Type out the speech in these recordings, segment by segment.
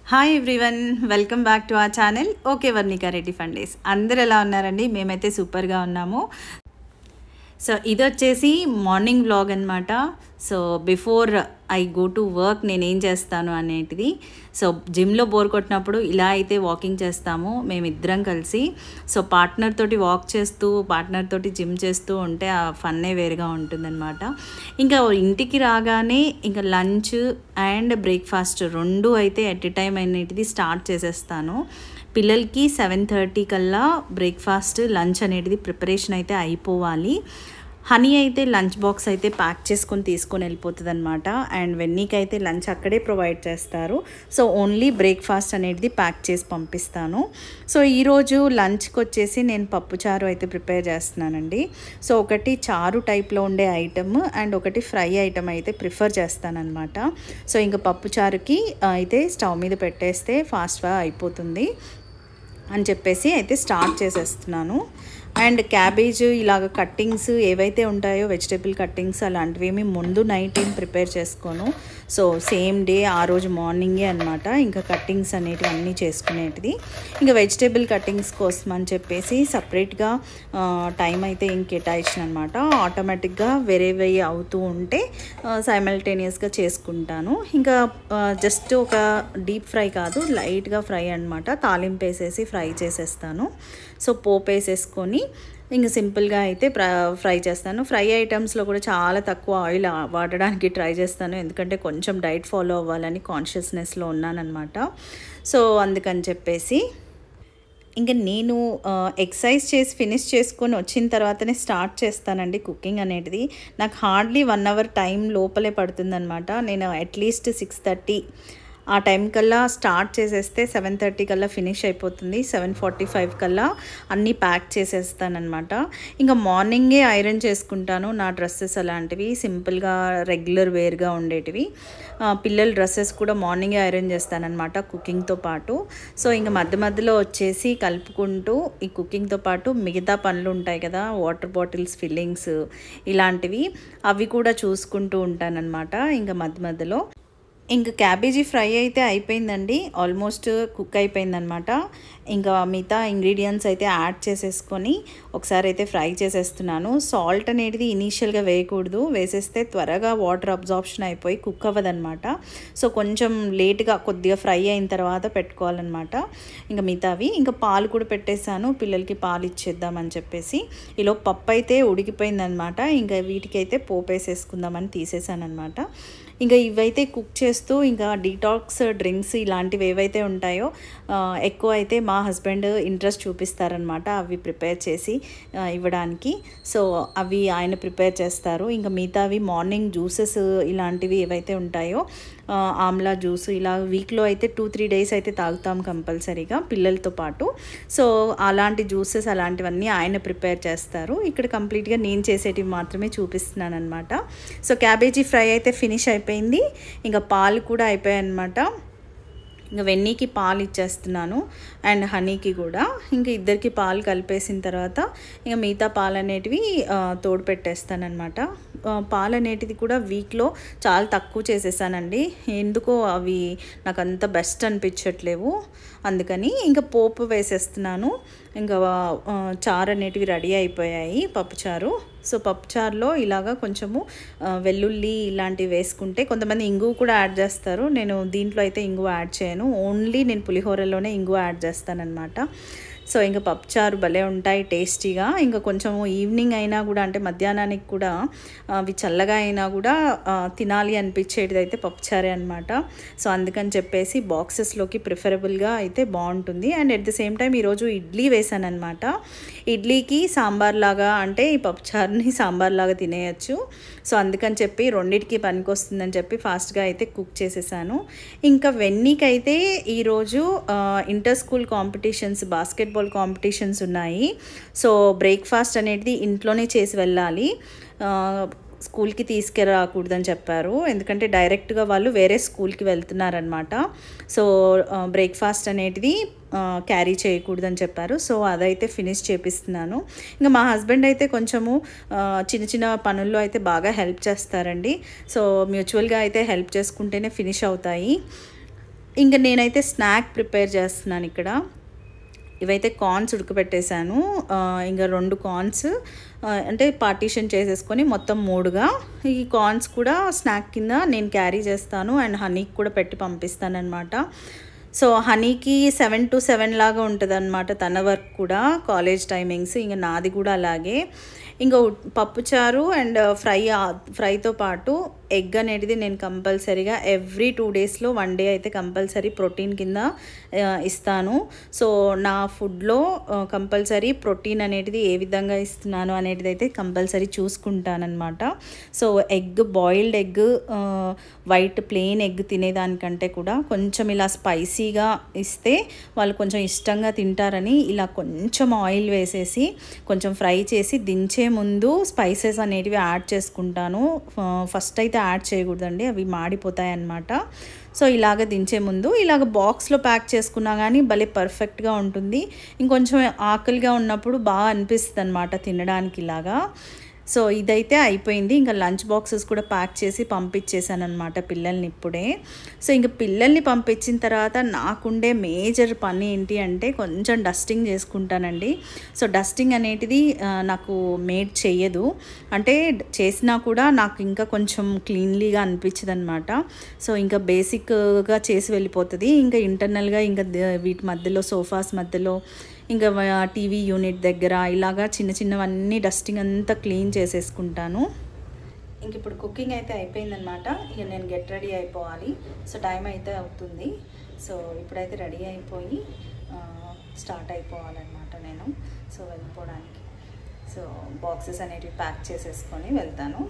Hi everyone, welcome back to our channel. Okay Varnika Reddy fun days. అందరు ఎలా ఉన్నారండి? మేమైతే సూపర్గా ఉన్నాము. సో ఇది వచ్చేసి మార్నింగ్ వ్లాగ్ అనమాట. So before I go to work నేనేం చేస్తాను అనేటిది. సో జిమ్లో బోర్ కొట్టినప్పుడు ఇలా అయితే వాకింగ్ చేస్తాము మేమిద్దరం కలిసి. సో పార్ట్నర్ తోటి వాక్ చేస్తూ పార్ట్నర్ తోటి జిమ్ చేస్తూ ఉంటే ఆ ఫన్నే వేరుగా ఉంటుందన్నమాట. ఇంకా ఇంటికి రాగానే ఇంకా లంచ్ అండ్ బ్రేక్ఫాస్ట్ రెండు అయితే ఎట్ ఎ టైం అనేటిది స్టార్ట్ చేసేస్తాను. పిల్లలకి 7:30 కల్లా బ్రేక్ఫాస్ట్ లంచ్ అనేది ప్రిపరేషన్ అయితే అయిపోవాలి. హనీ అయితే లంచ్ బాక్స్ అయితే ప్యాక్ చేసుకొని తీసుకొని వెళ్ళిపోతుంది అనమాట. అండ్ వెన్నీకి అయితే లంచ్ అక్కడే ప్రొవైడ్ చేస్తారు. సో ఓన్లీ బ్రేక్ఫాస్ట్ అనేది ప్యాక్ చేసి పంపిస్తాను. సో ఈరోజు లంచ్కి వచ్చేసి నేను పప్పుచారు అయితే ప్రిపేర్ చేస్తున్నానండి. సో ఒకటి చారు టైప్లో ఉండే ఐటమ్ అండ్ ఒకటి ఫ్రై ఐటమ్ అయితే ప్రిఫర్ చేస్తానన్నమాట. సో ఇంకా పప్పుచారుకి అయితే స్టవ్ మీద పెట్టేస్తే ఫాస్ట్గా అయిపోతుంది అని చెప్పేసి అయితే స్టార్ట్ చేసేస్తున్నాను. అండ్ క్యాబేజ్ ఇలాగ కట్టింగ్స్ ఏవైతే ఉంటాయో వెజిటేబుల్ కట్టింగ్స్ అలాంటివి ముందు నైట్ ఏం ప్రిపేర్ చేసుకోను. సో సేమ్ డే ఆ రోజు మార్నింగే అనమాట ఇంకా కట్టింగ్స్ అనేటివి అన్నీ చేసుకునేటిది. ఇంకా వెజిటేబుల్ కట్టింగ్స్ కోసం అని చెప్పేసి సపరేట్గా టైం అయితే కేటాయించిన అనమాట. ఆటోమేటిక్గా వేరే అవుతూ ఉంటే సైమల్టేనియస్గా చేసుకుంటాను. ఇంకా జస్ట్ ఒక డీప్ ఫ్రై కాదు, లైట్గా ఫ్రై అనమాట. తాలింపు వేసేసి ఫ్రై చేసేస్తాను. సో పోపు వేసేసుకొని ఇంకా సింపుల్గా అయితే ఫ్రై చేస్తాను. ఫ్రై ఐటమ్స్లో కూడా చాలా తక్కువ ఆయిల్ వాడడానికి ట్రై చేస్తాను, ఎందుకంటే కొంచెం డైట్ ఫాలో అవ్వాలని కాన్షియస్నెస్లో ఉన్నానన్నమాట. సో అందుకని చెప్పేసి ఇంకా నేను ఎక్సర్సైజ్ చేసి ఫినిష్ చేసుకొని వచ్చిన తర్వాతనే స్టార్ట్ చేస్తానండి కుకింగ్ అనేది. నాకు హార్డ్లీ 1 అవర్ టైం లోపలే పడుతుందన్నమాట. నేను అట్లీస్ట్ 6:30 ఆ టైం కల్లా స్టార్ట్ చేసేస్తే 7:30 కల్లా ఫినిష్ అయిపోతుంది. 7:45 కల్లా అన్నీ ప్యాక్ చేసేస్తానమాట. ఇంకా మార్నింగే ఐరన్ చేసుకుంటాను నా డ్రెస్సెస్ అలాంటివి సింపుల్గా రెగ్యులర్ వేర్గా ఉండేటివి. పిల్లల డ్రెస్సెస్ కూడా మార్నింగే ఐరన్ చేస్తానన్నమాట కుకింగ్తో పాటు. సో ఇంకా మధ్యలో వచ్చేసి కలుపుకుంటూ ఈ కుకింగ్తో పాటు మిగతా పనులు ఉంటాయి కదా, వాటర్ బాటిల్స్ ఫిల్లింగ్స్ ఇలాంటివి అవి కూడా చూసుకుంటూ ఉంటానన్నమాట. ఇంకా మధ్యలో ఇంకా క్యాబేజీ ఫ్రై అయితే అయిపోయిందండి, ఆల్మోస్ట్ కుక్ అయిపోయిందనమాట. ఇంకా మిగతా ఇంగ్రీడియంట్స్ అయితే యాడ్ చేసేసుకొని ఒకసారి అయితే ఫ్రై చేసేస్తున్నాను. సాల్ట్ అనేది ఇనీషియల్గా వేయకూడదు, వేసేస్తే త్వరగా వాటర్ అబ్జార్ప్షన్ అయిపోయి కుక్ అవ్వదనమాట. సో కొంచెం లేట్గా కొద్దిగా ఫ్రై అయిన తర్వాత పెట్టుకోవాలన్నమాట. ఇంకా మిగతావి ఇంకా పాలు కూడా పెట్టేశాను, పిల్లలకి పాలు ఇచ్చేద్దామని చెప్పేసి. ఈలో పప్పు అయితే ఉడికిపోయిందనమాట. ఇంకా వీటికైతే పోపు వేసేసుకుందామని తీసేసాను అనమాట. ఇంకా ఇవైతే కుక్ చేస్తూ ఇంకా డీటాక్స్ డ్రింక్స్ ఇలాంటివి ఏవైతే ఉంటాయో ఎక్కువ అయితే మా హస్బెండ్ ఇంట్రెస్ట్ చూపిస్తారనమాట అవి ప్రిపేర్ చేసి ఇవ్వడానికి. సో అవి ఆయన ప్రిపేర్ చేస్తారు. ఇంకా మిగతావి మార్నింగ్ జ్యూసెస్ ఇలాంటివి ఏవైతే ఉంటాయో ఆమ్లా జ్యూస్ ఇలా వీక్లో అయితే 2-3 డేస్ అయితే తాగుతాం కంపల్సరీగా పిల్లలతో పాటు. సో అలాంటి జ్యూసెస్ అలాంటివన్నీ ఆయన ప్రిపేర్ చేస్తారు. ఇక్కడ కంప్లీట్గా నేను చేసేటివి మాత్రమే చూపిస్తున్నాను అనమాట. సో క్యాబేజీ ఫ్రై అయితే ఫినిష్ అయిపోయింది. ఇంకా పాలు కూడా అయిపోయాయి అనమాట. ఇంకా వెన్నీకి పాలు ఇచ్చేస్తున్నాను అండ్ హనీకి కూడా. ఇంకా ఇద్దరికి పాలు కలిపేసిన తర్వాత ఇంకా మిగతా పాలు అనేటివి తోడు పెట్టేస్తానమాట. పాలు అనేటిది కూడా వీక్లో చాలా తక్కువ చేసేసానండి, ఎందుకో అవి నాకు అంత బెస్ట్ అనిపించట్లేవు. అందుకని ఇంకా పోపు వేసేస్తున్నాను. ఇంకా చారు అనేటివి రెడీ అయిపోయాయి, పప్పుచారు. సో పప్పుచారులో ఇలాగా కొంచెము వెల్లుల్లి ఇలాంటివి వేసుకుంటే కొంతమంది ఇంగువ కూడా యాడ్ చేస్తారు. నేను దీంట్లో అయితే ఇంగువ యాడ్ చేయను, ఓన్లీ నేను పులిహోరలోనే ఇంగువ యాడ్ చేస్తానన్నమాట. సో ఇంకా పప్పుచారు భలే ఉంటాయి టేస్టీగా. ఇంకా కొంచెము ఈవినింగ్ అయినా కూడా అంటే మధ్యాహ్నానికి కూడా అవి చల్లగా అయినా కూడా తినాలి అనిపించేది అయితే పప్పుచారే అనమాట. సో అందుకని చెప్పేసి బాక్సెస్లోకి ప్రిఫరబుల్గా అయితే బాగుంటుంది. And at the same time ఈరోజు ఇడ్లీ వేసాను అనమాట. ఇడ్లీకి సాంబార్ లాగా అంటే ఈ పప్పుచారుని సాంబార్ లాగా తినేయచ్చు. సో అందుకని చెప్పి రెండింటికి పనికి వస్తుందని చెప్పి ఫాస్ట్గా అయితే కుక్ చేసేసాను. ఇంకా వెన్నీకైతే ఈరోజు inter school competitions basketball competitions ఉన్నాయి. సో బ్రేక్ఫాస్ట్ అనేది ఇంట్లోనే చేసి వెళ్ళాలి, స్కూల్కి తీసుకురాకూడదని చెప్పారు, ఎందుకంటే డైరెక్ట్గా వాళ్ళు వేరే స్కూల్కి వెళ్తున్నారనమాట. సో బ్రేక్ఫాస్ట్ అనేది క్యారీ చేయకూడదని చెప్పారు. సో అదైతే ఫినిష్ చేపిస్తున్నాను. ఇంకా మా హస్బెండ్ అయితే కొంచెము చిన్న చిన్న పనుల్లో అయితే బాగా హెల్ప్ చేస్తారండి. సో మ్యూచువల్గా అయితే హెల్ప్ చేసుకుంటేనే ఫినిష్ అవుతాయి. ఇంకా నేనైతే స్నాక్ ప్రిపేర్ చేస్తున్నాను ఇక్కడ. ఇవైతే కార్న్స్ ఉడకబెట్టేశాను. ఇంకా 2 కార్న్స్ అంటే పార్టీషన్ చేసేసుకొని మొత్తం 3గా ఈ కార్న్స్ కూడా స్నాక్ కింద నేను క్యారీ చేస్తాను అండ్ హనీకి కూడా పెట్టి పంపిస్తానన్నమాట. సో హనీకి 7 to 7 లాగా ఉంటుందన్నమాట తన వర్క్ కూడా, కాలేజ్ టైమింగ్స్. ఇంకా నాది కూడా అలాగే. ఇంకా పప్పుచారు అండ్ ఫ్రైతో పాటు ఎగ్ అనేది నేను కంపల్సరీగా ఎవ్రీ 2 డేస్లో 1 డే అయితే కంపల్సరీ ప్రోటీన్ కింద ఇస్తాను. సో నా ఫుడ్లో కంపల్సరీ ప్రోటీన్ అనేది ఏ విధంగా ఇస్తున్నాను అనేది అయితే కంపల్సరీ చూసుకుంటానన్నమాట. So egg, boiled egg, white plain egg తినేదానికంటే కూడా కొంచెం ఇలా స్పైసీగా ఇస్తే వాళ్ళు కొంచెం ఇష్టంగా తింటారని ఇలా కొంచెం ఆయిల్ వేసేసి కొంచెం ఫ్రై చేసి దించే ముందు స్పైసెస్ అనేటివి యాడ్ చేసుకుంటాను. ఫస్ట్ అయితే యాడ్ చేయకూడదండి, అవి మాడిపోతాయి అన్నమాట. సో ఇలాగ దించే ముందు ఇలాగ బాక్స్లో ప్యాక్ చేసుకున్నా కానీ భలే పర్ఫెక్ట్గా ఉంటుంది. ఇంకొంచెం ఆకలిగా ఉన్నప్పుడు బాగా అనిపిస్తుంది అన్నమాట తినడానికి ఇలాగా. సో ఇదైతే అయిపోయింది. ఇంకా లంచ్ బాక్సెస్ కూడా ప్యాక్ చేసి పంపించేసాను అనమాట పిల్లల్ని ఇప్పుడే. సో ఇంక పిల్లల్ని పంపించిన తర్వాత నాకుండే మేజర్ పని ఏంటి అంటే కొంచెం డస్టింగ్ చేసుకుంటానండి. సో డస్టింగ్ అనేటిది నాకు మేడ్ చెయ్యదు, అంటే చేసినా కూడా నాకు ఇంకా కొంచెం క్లీన్లీగా అనిపించదు అనమాట. సో ఇంకా బేసిక్గా చేసి వెళ్ళిపోతుంది. ఇంకా ఇంటర్నల్గా ఇంకా వీటి మధ్యలో సోఫాస్ మధ్యలో ఇంకా టీవీ యూనిట్ దగ్గర ఇలాగా చిన్న చిన్నవన్నీ డస్టింగ్ అంతా క్లీన్ చేసేసుకుంటాను. ఇంక ఇప్పుడు కుకింగ్ అయితే అయిపోయిందనమాట. ఇక నేను గెట్ రెడీ అయిపోవాలి. సో టైం అయితే అవుతుంది. సో ఇప్పుడైతే రెడీ అయిపోయి స్టార్ట్ అయిపోవాలన్నమాట నేను. సో వెళ్ళిపోవడానికి సో బాక్సెస్ అనేటివి ప్యాక్ చేసేసుకొని వెళ్తాను.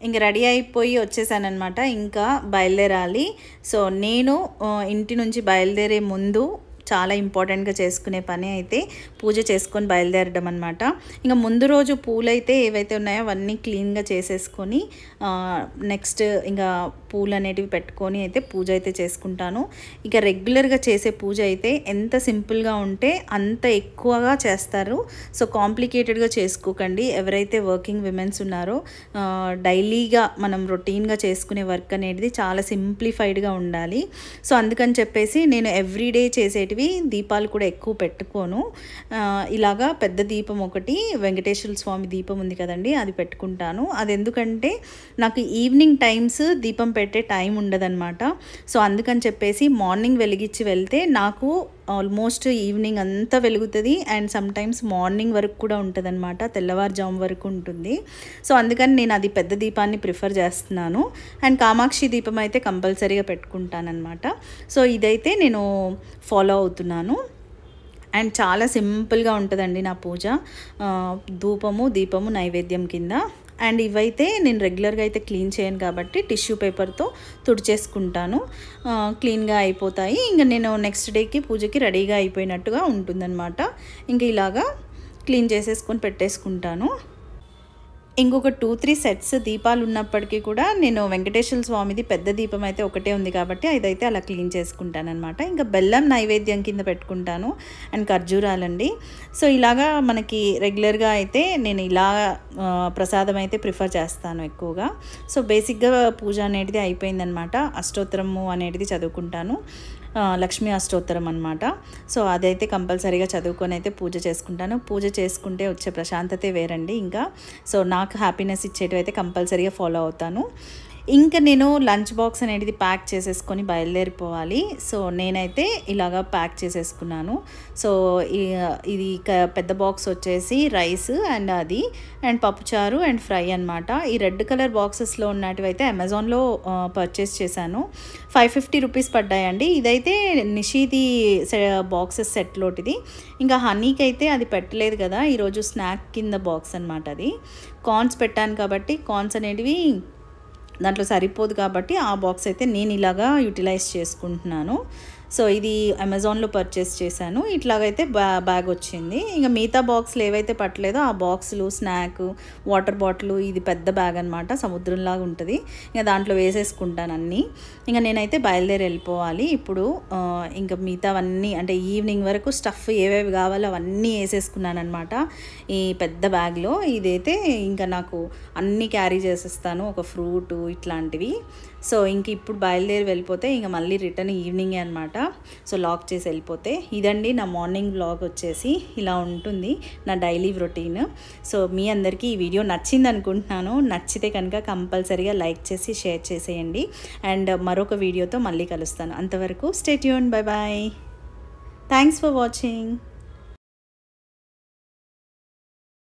ఇంక రెడీ అయిపోయి వచ్చేసానమాట. ఇంకా బయలుదేరాలి. సో నేను ఇంటి నుంచి బయలుదేరే ముందు చాలా ఇంపార్టెంట్గా చేసుకునే పని అయితే పూజ చేసుకొని బయలుదేరడం అనమాట. ఇంకా ముందు రోజు పూలైతే ఏవైతే ఉన్నాయో అవన్నీ క్లీన్గా చేసేసుకొని నెక్స్ట్ ఇంకా పూలు అనేటివి పెట్టుకొని అయితే పూజ అయితే చేసుకుంటాను. ఇక రెగ్యులర్గా చేసే పూజ అయితే ఎంత సింపుల్గా ఉంటే అంత ఎక్కువగా చేస్తారు. సో కాంప్లికేటెడ్గా చేసుకోకండి. ఎవరైతే వర్కింగ్ విమెన్స్ ఉన్నారో డైలీగా మనం రొటీన్గా చేసుకునే వర్క్ అనేది చాలా సింప్లిఫైడ్గా ఉండాలి. సో అందుకని చెప్పేసి నేను ఎవ్రీడే చేసేటివి దీపాలు కూడా ఎక్కువ పెట్టుకోను. ఇలాగా పెద్ద దీపం ఒకటి, వెంకటేశ్వర స్వామి దీపం ఉంది కదండి, అది పెట్టుకుంటాను. అది ఎందుకంటే నాకు ఈవినింగ్ టైమ్స్ దీపం పెట్టే టైం ఉండదన్నమాట. సో అందుకని చెప్పేసి మార్నింగ్ వెలిగించి వెళ్తే నాకు ఆల్మోస్ట్ ఈవినింగ్ అంతా వెలుగుతుంది అండ్ సమ్టైమ్స్ మార్నింగ్ వరకు కూడా ఉంటుంది అనమాట, తెల్లవారుజాము వరకు ఉంటుంది. సో అందుకని నేను అది పెద్ద దీపాన్ని ప్రిఫర్ చేస్తున్నాను. అండ్ కామాక్షి దీపం అయితే కంపల్సరీగా పెట్టుకుంటానమాట. సో ఇదైతే నేను ఫాలో అవుతున్నాను. అండ్ చాలా సింపుల్గా ఉంటుందండి నా పూజ. ధూపము, దీపము నైవేద్యం కింద. అండ్ ఇవైతే నేను రెగ్యులర్గా అయితే క్లీన్ చేయను కాబట్టి టిష్యూ పేపర్తో తుడిచేసుకుంటాను, క్లీన్గా అయిపోతాయి. ఇంకా నేను నెక్స్ట్ డేకి పూజకి రెడీగా అయిపోయినట్టుగా ఉంటుందన్నమాట. ఇంక ఇలాగా క్లీన్ చేసేసుకొని పెట్టేసుకుంటాను. ఇంకొక 2-3 సెట్స్ దీపాలు ఉన్నప్పటికీ కూడా నేను వెంకటేశ్వర స్వామిది పెద్ద దీపం అయితే ఒకటే ఉంది కాబట్టి అదైతే అలా క్లీన్ చేసుకుంటానమాట. ఇంకా బెల్లం నైవేద్యం కింద పెట్టుకుంటాను అండ్ ఖర్జూరాలండి. సో ఇలాగా మనకి రెగ్యులర్గా అయితే నేను ఇలా ప్రసాదం అయితే ప్రిఫర్ చేస్తాను ఎక్కువగా. సో బేసిక్గా పూజ అనేది అయిపోయిందనమాట. అష్టోత్తరము అనేది చదువుకుంటాను, లక్ష్మీ అష్టోత్తరం అనమాట. సో అదైతే కంపల్సరీగా చదువుకొని అయితే పూజ చేసుకుంటాను. పూజ చేసుకుంటే వచ్చే ప్రశాంతతే వేరండి. ఇంకా సో నాకు హ్యాపీనెస్ ఇచ్చేటివి అయితే కంపల్సరీగా ఫాలో అవుతాను. ఇంకా నేను లంచ్ బాక్స్ అనేది ప్యాక్ చేసేసుకొని బయలుదేరిపోవాలి. సో నేనైతే ఇలాగా ప్యాక్ చేసేసుకున్నాను. సో ఇది పెద్ద బాక్స్ వచ్చేసి రైస్ అండ్ పప్పుచారు అండ్ ఫ్రై అనమాట. ఈ రెడ్ కలర్ బాక్సెస్లో ఉన్నటివి అయితే అమెజాన్లో పర్చేస్ చేశాను. 550 రూపీస్ పడ్డాయండి. ఇదైతే నిషిది బాక్సెస్ సెట్లోటిది. ఇంకా హనీకి అయితే అది పెట్టలేదు కదా, ఈరోజు స్నాక్ కింద బాక్స్ అనమాట. అది కార్న్స్ పెట్టాను కాబట్టి కార్న్స్ అనేటివి దాంట్లో సరిపోదు కాబట్టి ఆ బాక్స్ అయితే నేను ఇలాగా యూటిలైజ్ చేసుకుంటున్నాను. సో ఇది అమెజాన్లో పర్చేస్ చేశాను. ఇట్లాగైతే బ్యాగ్ వచ్చింది. ఇంకా మిగతా బాక్స్లు ఏవైతే పట్టలేదో ఆ బాక్సులు, స్నాక్, వాటర్ బాటిల్, ఇది పెద్ద బ్యాగ్ అనమాట, సముద్రంలాగా ఉంటుంది. ఇంకా దాంట్లో వేసేసుకుంటాను అన్నీ. ఇంకా నేనైతే బయలుదేరి వెళ్ళిపోవాలి ఇప్పుడు. ఇంకా మిగతావన్నీ అంటే ఈవినింగ్ వరకు స్టఫ్ ఏవేవి కావాలో అవన్నీ వేసేసుకున్నాను అనమాట ఈ పెద్ద బ్యాగ్లో. ఇదైతే ఇంకా నాకు అన్నీ క్యారీ చేసేస్తాను, ఒక ఫ్రూటు ఇట్లాంటివి. సో ఇంక ఇప్పుడు బయలుదేరి వెళ్ళిపోతే ఇంకా మళ్ళీ రిటర్న్ ఈవినింగే అనమాట. సో లాక్ చేసి వెళ్ళిపోతే. ఇదండి నా మార్నింగ్ వ్లాగ్ వచ్చేసి ఇలా ఉంటుంది, నా డైలీ రొటీన్. సో మీ అందరికీ ఈ వీడియో నచ్చింది అనుకుంటున్నాను. నచ్చితే కనుక కంపల్సరీగా లైక్ చేసి షేర్ చేసేయండి. అండ్ మరొక వీడియోతో మళ్ళీ కలుస్తాను. అంతవరకు stay tune. Bye bye. Thanks for watching.